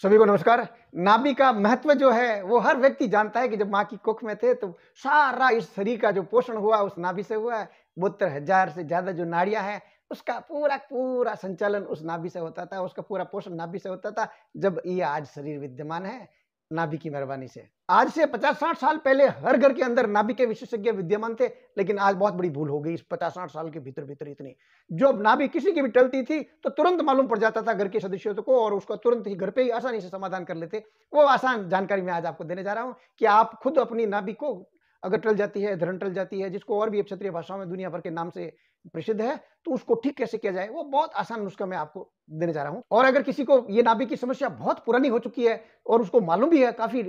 सभी को नमस्कार। नाभि का महत्व जो है वो हर व्यक्ति जानता है कि जब माँ की कोख में थे तो सारा इस शरीर का जो पोषण हुआ उस नाभि से हुआ है। 72,000 से ज्यादा जो नाड़ियां हैं उसका पूरा पूरा संचालन उस नाभि से होता था, उसका पूरा पोषण नाभि से होता था। जब ये आज शरीर विद्यमान है नाभि की मेहरबानी से। आज से 50-60 साल पहले हर घर के अंदर नाभि के विशेषज्ञ विद्यमान थे, लेकिन आज बहुत बड़ी भूल हो गई इस 50-60 साल के भीतर भीतर इतनी। जो नाभि किसी की भी टलती थी तो तुरंत मालूम पड़ जाता था घर के सदस्यों को, और उसका तुरंत ही घर पे ही आसानी से समाधान कर लेते। वो आसान जानकारी मैं आज आपको देने जा रहा हूं कि आप खुद अपनी नाभि को अगर टल जाती है, धरण टल जाती है, जिसको और भी क्षेत्रीय भाषाओं में दुनिया भर के नाम से प्रसिद्ध है, तो उसको ठीक कैसे किया जाए वो बहुत आसान नुस्खा मैं आपको देने जा रहा हूं। और अगर किसी को ये नाभि की समस्या बहुत पुरानी हो चुकी है और उसको मालूम भी है, काफी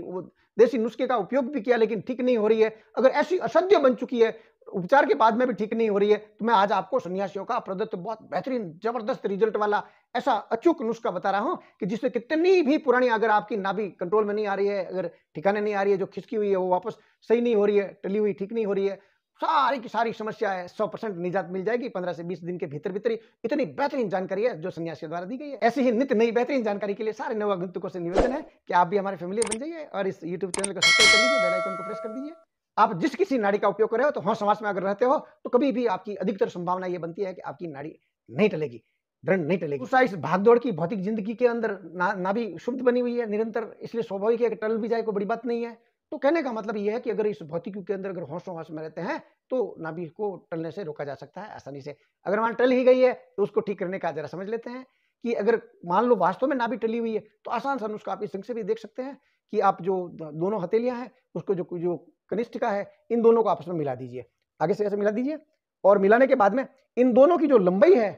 देसी नुस्खे का उपयोग भी किया लेकिन ठीक नहीं हो रही है, अगर ऐसी असाध्य बन चुकी है, उपचार के बाद में भी ठीक नहीं हो रही है, तो मैं आज आपको सन्यासियों का प्रदत्त बहुत बेहतरीन जबरदस्त रिजल्ट वाला ऐसा अचूक नुस्खा बता रहा हूं कि जिससे कितनी भी पुरानी अगर आपकी नाभि कंट्रोल में नहीं आ रही है, अगर ठिकाने नहीं आ रही है, जो खिसकी हुई है वो वापस सही नहीं हो रही है, टली हुई ठीक नहीं हो रही है, सारी की सारी समस्या है 100% निजात मिल जाएगी 15 से 20 दिन के भीतर भीतर ही। इतनी बेहतरीन जानकारी है जो सन्यासियों द्वारा दी गई है। ऐसी ही नित्य नई बेहतरीन जानकारी के लिए सारे नवागंतुकों से निवेदन है कि आप भी हमारे फैमिली बन जाइए और इस यूट्यूब चैनल को सब्सक्राइब कर लीजिए, बेल आइकन को प्रेस कर दीजिए। आप जिस किसी नाड़ी का उपयोग कर रहे हो तो हाँ समाज में अगर रहते हो तो कभी भी आपकी अधिकतर संभावना यह बनती है कि आपकी नाड़ी नहीं टलेगी, दृढ़ नहीं टलेगी। दूसरा, इस भागदौड़ की भौतिक जिंदगी के अंदर नाभि शुद्ध बनी हुई है निरंतर, इसलिए स्वाभाविक है कि टल भी जाए कोई बड़ी बात नहीं है। तो कहने का मतलब यह है कि अगर इस भौतिकी के अंदर अगर होशो-हवास में रहते हैं तो नाभि को टलने से रोका जा सकता है आसानी से। अगर मान टल ही गई है तो उसको ठीक करने का जरा समझ लेते हैं कि अगर मान लो वास्तव में नाभि टली हुई है तो आसान सा नुस्खा आप इस ढंग से भी देख सकते हैं कि आप जो दोनों हथेलियां हैं उसको जो जो कनिष्ठिका है इन दोनों को आपस में मिला दीजिए, आगे से ऐसे मिला दीजिए। और मिलाने के बाद में इन दोनों की जो लंबाई है,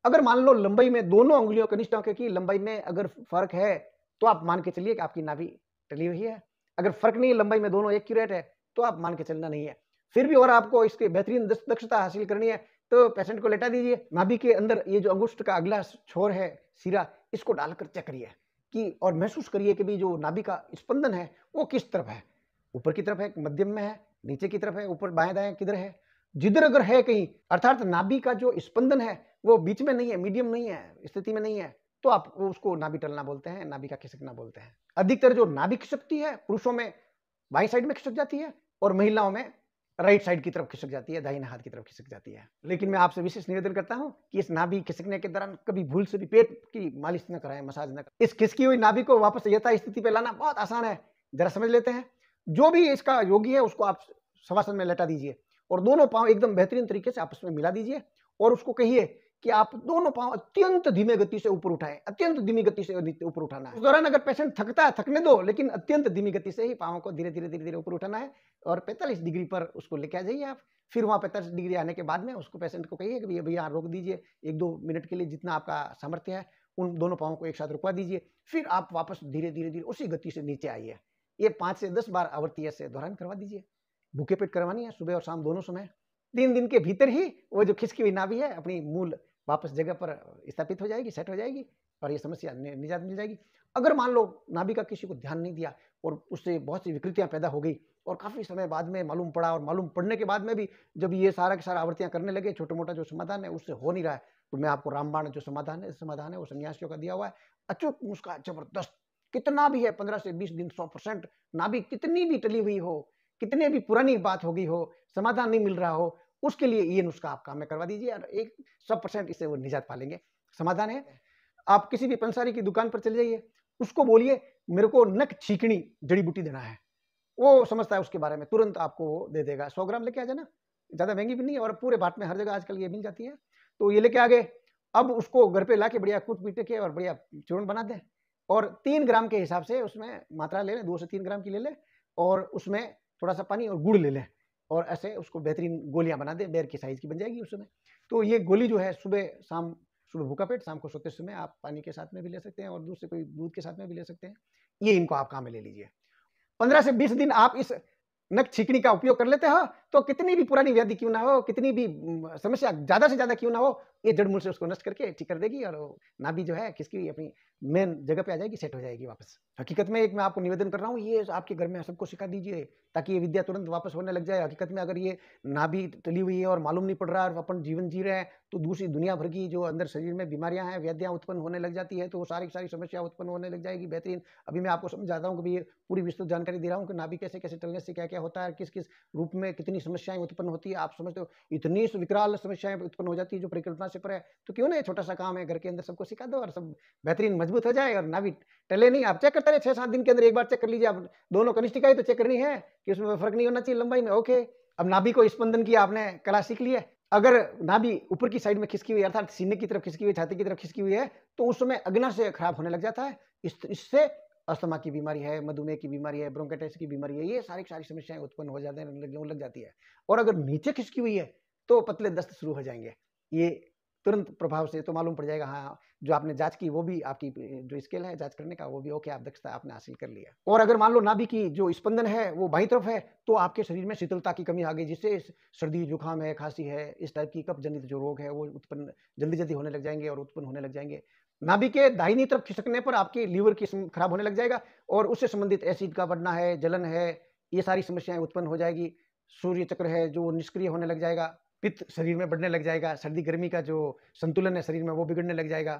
अगर मान लो लंबाई में दोनों अंगुलियों कनिष्ठ की लंबाई में अगर फर्क है तो आप मान के चलिए कि आपकी नाभि टली हुई है। अगर फर्क नहीं है, लंबाई में दोनों एक्यूरेट है, तो आप मान के चलना नहीं है। फिर भी और आपको इसकी बेहतरीन दक्षता हासिल करनी है तो पेशेंट को लेटा दीजिए, नाभि के अंदर ये जो अंगुष्ठ का अगला छोर है सिरा, इसको डालकर चेक करिए कि और महसूस करिए कि भी जो नाभि का स्पंदन है वो किस तरफ है, ऊपर की तरफ है, मध्यम में है, नीचे की तरफ है, ऊपर बाएं दाएं किधर है। जिधर अगर है कहीं, अर्थात नाभि का जो स्पंदन है वो बीच में नहीं है, मीडियम नहीं है, स्थिति में नहीं है, तो आप उसको नाभि टलना बोलते हैं, नाभि का खिसकना बोलते हैं। अधिकतर जो नाभि खिसकती है पुरुषों में बाई साइड में खिसक जाती है और महिलाओं में राइट साइड की तरफ खिसक जाती है, दाहिने हाथ की तरफ खिसक जाती है। लेकिन मैं आपसे विशेष निवेदन करता हूं कि इस नाभि खिसकने के दौरान कभी भूल से भी पेट की मालिश न कराएं, मसाज न कराएं। इस खिसकी हुई नाभि को वापस यथा स्थिति पे लाना बहुत आसान है, जरा समझ लेते हैं। जो भी इसका योगी है उसको आप शवासन में लेटा दीजिए और दोनों पांव एकदम बेहतरीन तरीके से आपस में मिला दीजिए और उसको कहिए कि आप दोनों पांव अत्यंत धीमे गति से ऊपर उठाएं, अत्यंत धीमी गति से ऊपर उठाना है। उस दौरान अगर पेशेंट थकता है थकने दो, लेकिन अत्यंत धीमी गति से ही पांव को धीरे धीरे धीरे धीरे ऊपर उठाना है और 45 डिग्री पर उसको लेके आ जाइए आप। फिर वहां 45 डिग्री आने के बाद में उसको पेशेंट को कहिए कि भैया रोक दीजिए 1-2 मिनट के लिए, जितना आपका सामर्थ्य है उन दोनों पांवों को एक साथ रुकवा दीजिए। फिर आप वापस धीरे धीरे धीरे उसी गति से नीचे आइए। ये 5 से 10 बार आवर्ती से दोहरान करवा दीजिए। भूखे पेट करवानी है, सुबह और शाम दोनों समय। 3 दिन के भीतर ही वो जो खिसकी हुई नाभि है अपनी मूल वापस जगह पर स्थापित हो जाएगी, सेट हो जाएगी और ये समस्या निजात मिल जाएगी। अगर मान लो नाभि का किसी को ध्यान नहीं दिया और उससे बहुत सी विकृतियां पैदा हो गई और काफी समय बाद में मालूम पड़ा, और मालूम पड़ने के बाद में भी जब ये सारा के सारा आवर्तियां करने लगे, छोटा मोटा जो समाधान है उससे हो नहीं रहा है, तो मैं आपको रामबाण जो समाधान है वो सन्यासियों का दिया हुआ है, अचूक नुस्खा, जबरदस्त। कितना भी है 15 से 20 दिन 100%, नाभि कितनी भी टली हुई हो, कितने भी पुरानी बात हो गई हो, समाधान नहीं मिल रहा हो, उसके लिए ये नुस्खा आप काम में करवा दीजिए और 100% इससे वो निजात पालेंगे। समाधान है, आप किसी भी पंसारी की दुकान पर चले जाइए, उसको बोलिए मेरे को नख छींकनी जड़ी बूटी देना है, वो समझता है उसके बारे में, तुरंत आपको वो दे देगा। 100 ग्राम लेके आ जाना, ज्यादा महंगी भी नहीं है और पूरे बाट में हर जगह आजकल ये मिल जाती है, तो ये लेके आ गए। अब उसको घर पे ला के बढ़िया कूट पीट के और बढ़िया चूर्ण बना दें और 3 ग्राम के हिसाब से उसमें मात्रा ले लें, 2 से 3 ग्राम की ले लें और उसमें थोड़ा सा पानी और गुड़ ले लें और ऐसे उसको बेहतरीन गोलियां बना दें, बेर की साइज की बन जाएगी उस समय। तो ये गोली जो है सुबह शाम, सुबह भूखा पेट, शाम को सोते समय आप पानी के साथ में भी ले सकते हैं और दूसरे कोई दूध के साथ में भी ले सकते हैं। ये इनको आप काम में ले लीजिए। 15 से 20 दिन आप इस नख छींकनी का उपयोग कर लेते हो तो कितनी भी पुरानी व्याधि क्यों ना हो, कितनी भी समस्या ज़्यादा से ज़्यादा क्यों ना हो, ये जड़ मूल से उसको नष्ट करके ठीक कर देगी और नाभि जो है किसकी अपनी मेन जगह पे आ जाएगी, सेट हो जाएगी वापस। हकीकत में एक मैं आपको निवेदन कर रहा हूँ, ये आपके घर में सबको सिखा दीजिए ताकि ये विद्या तुरंत वापस होने लग जाए। हकीकत में अगर ये नाभि टली हुई है और मालूम नहीं पड़ रहा है और अपन जीवन जी रहे हैं, तो दूसरी दुनिया भर की जो अंदर शरीर में बीमारियां हैं, व्याधियां उत्पन्न होने लग जाती है, तो वो सारी की सारी समस्या उत्पन्न होने लग जाएगी। बेहतरीन अभी मैं आपको समझाता हूँ कि ये पूरी विस्तृत जानकारी दे रहा हूँ कि नाभि कैसे कैसे टलने से क्या क्या होता है, किस किस रूप में कितनी समस्याएं उत्पन्न होती है। आप समझते हो इतनी विकराल समस्याएं उत्पन्न हो जाती है जो परिकल्पना से पर है, तो क्यों ना ये छोटा सा काम है घर के अंदर सबको सिखा दो और सब बेहतरीन मजबूत हो जाए और नाभि टले नहीं। आप चेक करते रहे 6-7 दिन के अंदर एक बार चेक कर लीजिए। आप दोनों कनिष्ठिका ही तो चेक करनी है कि उसमें फर्क नहीं होना चाहिए लंबाई में। ओके, अब नाभि को स्पंदन की आपने कला सीख ली है। अगर नाभि ऊपर की साइड में खिसकी हुई है अर्थात सीने की तरफ खिसकी हुई, छाती की तरफ खिसकी हुई है, तो उस समय अग्नाशय खराब होने लग जाता है। इससे अस्थमा की बीमारी है, मधुमेह की बीमारी है, ब्रोंकाइटिस की बीमारी है, ये सारी समस्याएं उत्पन्न हो जाते हैं, लग जाती है। और अगर नीचे खिसकी हुई है तो पतले दस्त शुरू हो जाएंगे। ये तुरंत प्रभाव से तो मालूम पड़ जाएगा, हाँ जो आपने जांच की वो भी आपकी जो स्केल है जांच करने का वो भी ओके, आप दक्षता आपने हासिल कर लिया। और अगर मान लो नाभि की जो स्पंदन है वो बाईं तरफ है, तो आपके शरीर में शीतलता की कमी आ गई, जिससे सर्दी जुकाम है, खांसी है, इस टाइप की कफ जनित जो रोग है वो उत्पन्न जल्दी जल्दी होने लग जाएंगे और उत्पन्न होने लग जाएंगे। नाभि के दाहिनी तरफ खिसकने पर आपके लीवर की खराब होने लग जाएगा और उससे संबंधित एसिड का बढ़ना है, जलन है, ये सारी समस्याएं उत्पन्न हो जाएगी। सूर्य चक्र है जो निष्क्रिय होने लग जाएगा, पित्त शरीर में बढ़ने लग जाएगा, सर्दी गर्मी का जो संतुलन है शरीर में वो बिगड़ने लग जाएगा,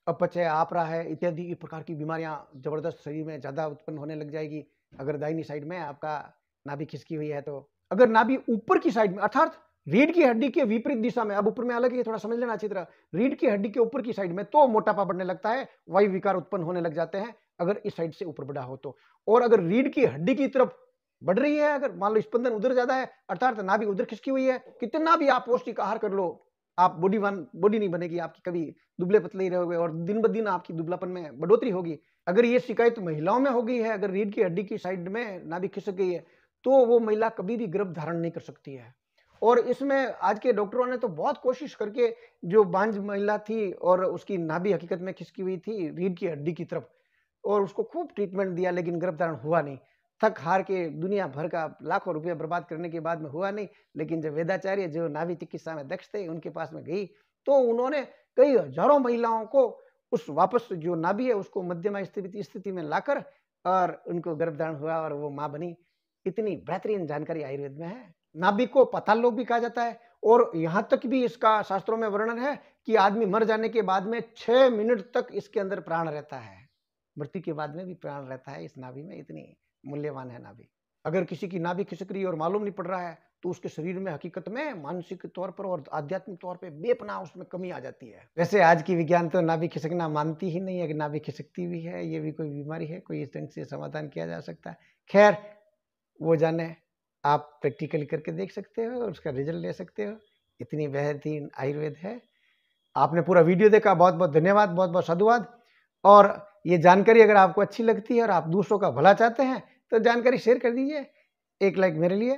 अपच है, आपरा है, इत्यादि प्रकार की बीमारियां जबरदस्त शरीर में ज्यादा उत्पन्न होने लग जाएगी अगर दाहिनी साइड में आपका नाभि खिसकी हुई है। तो अगर नाभि ऊपर की साइड में अर्थात रीढ़ की हड्डी के विपरीत दिशा में, अब ऊपर में अलग है थोड़ा समझ लेना अच्छी तरह, रीढ़ की हड्डी के ऊपर की साइड में तो मोटापा बढ़ने लगता है, वायु विकार उत्पन्न होने लग जाते हैं अगर इस साइड से ऊपर बढ़ा हो तो। और अगर रीढ़ की हड्डी की तरफ बढ़ रही है, अगर मान लो स्पंदन उधर ज्यादा है अर्थात नाभि उधर खिसकी हुई है, कितना भी आप पौष्टिक आहार कर लो, आप बॉडी नहीं बनेगी आपकी, कभी दुबले पतले ही रहोगे और दिन ब दिन आपकी दुबलापन में बढ़ोतरी होगी। अगर ये शिकायत महिलाओं में हो गई है, अगर रीढ़ की हड्डी की साइड में नाभि खिसक गई है, तो वो महिला कभी भी गर्भ धारण नहीं कर सकती है। और इसमें आज के डॉक्टरों ने तो बहुत कोशिश करके, जो बांझ महिला थी और उसकी नाभि हकीकत में खिसकी हुई थी रीढ़ की हड्डी की तरफ, और उसको खूब ट्रीटमेंट दिया लेकिन गर्भ धारण हुआ नहीं। थक हार के दुनिया भर का लाखों रुपया बर्बाद करने के बाद में हुआ नहीं। लेकिन जब वेदाचार्य जो नाभि चिकित्सा में दक्ष थे उनके पास में गई, तो उन्होंने कई हजारों महिलाओं को उस वापस जो नाभि है उसको मध्यमा स्थिति में लाकर और उनको गर्भधारण हुआ और वो माँ बनी। इतनी बेहतरीन जानकारी आयुर्वेद में है। नाभि को पाताल लोक भी कहा जाता है और यहाँ तक भी इसका शास्त्रों में वर्णन है कि आदमी मर जाने के बाद में 6 मिनट तक इसके अंदर प्राण रहता है। मृत्यु के बाद में भी प्राण रहता है इस नाभि में, इतनी मूल्यवान है नाभि। अगर किसी की नाभि खिसक रही है और मालूम नहीं पड़ रहा है, तो उसके शरीर में हकीकत में मानसिक तौर पर और आध्यात्मिक तौर पे बेपनाह उसमें कमी आ जाती है। वैसे आज की विज्ञान तो नाभि खिसकना मानती ही नहीं है कि नाभि खिसकती भी है, ये भी कोई बीमारी है, कोई इस ढंग से समाधान किया जा सकता है। खैर वो जाने, आप प्रैक्टिकली करके देख सकते हो और उसका रिजल्ट ले सकते हो। इतनी बेहतरीन आयुर्वेद है। आपने पूरा वीडियो देखा, बहुत बहुत धन्यवाद, बहुत बहुत साधुवाद। और ये जानकारी अगर आपको अच्छी लगती है और आप दूसरों का भला चाहते हैं तो जानकारी शेयर कर दीजिए। एक लाइक मेरे लिए।